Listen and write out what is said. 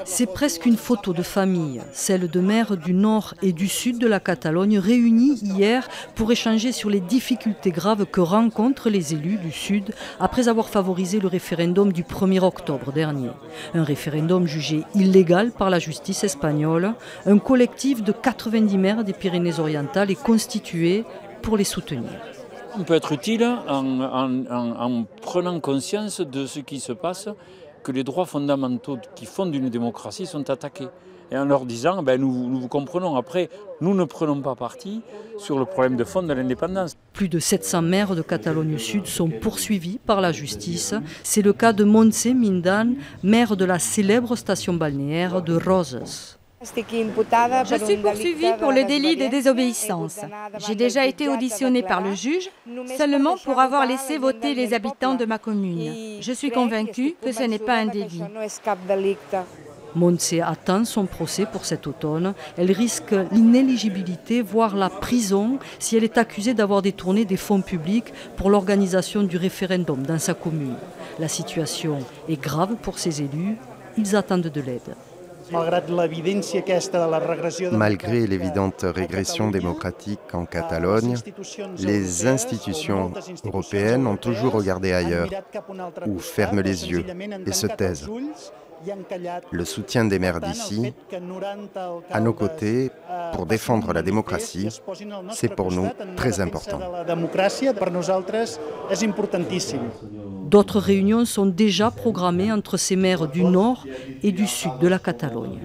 C'est presque une photo de famille, celle de maires du nord et du sud de la Catalogne réunis hier pour échanger sur les difficultés graves que rencontrent les élus du sud après avoir favorisé le référendum du 1er octobre dernier. Un référendum jugé illégal par la justice espagnole. Un collectif de 90 maires des Pyrénées-Orientales est constitué pour les soutenir. On peut être utile en prenant conscience de ce qui se passe, que les droits fondamentaux qui fondent une démocratie sont attaqués. Et en leur disant, nous vous comprenons, après, nous ne prenons pas parti sur le problème de fond de l'indépendance. Plus de 700 maires de Catalogne Sud sont poursuivis par la justice. C'est le cas de Montse Mindan, maire de la célèbre station balnéaire de Roses. Je suis poursuivie pour le délit de désobéissance. J'ai déjà été auditionnée par le juge, seulement pour avoir laissé voter les habitants de ma commune. Je suis convaincue que ce n'est pas un délit. Montse attend son procès pour cet automne. Elle risque l'inéligibilité, voire la prison, si elle est accusée d'avoir détourné des fonds publics pour l'organisation du référendum dans sa commune. La situation est grave pour ses élus. Ils attendent de l'aide. Malgré l'évidente régression démocratique en Catalogne, les institutions européennes ont toujours regardé ailleurs, ou ferment les yeux et se taisent. Le soutien des maires d'ici, à nos côtés, pour défendre la démocratie, c'est pour nous très important. D'autres réunions sont déjà programmées entre ces maires du nord et du sud de la Catalogne.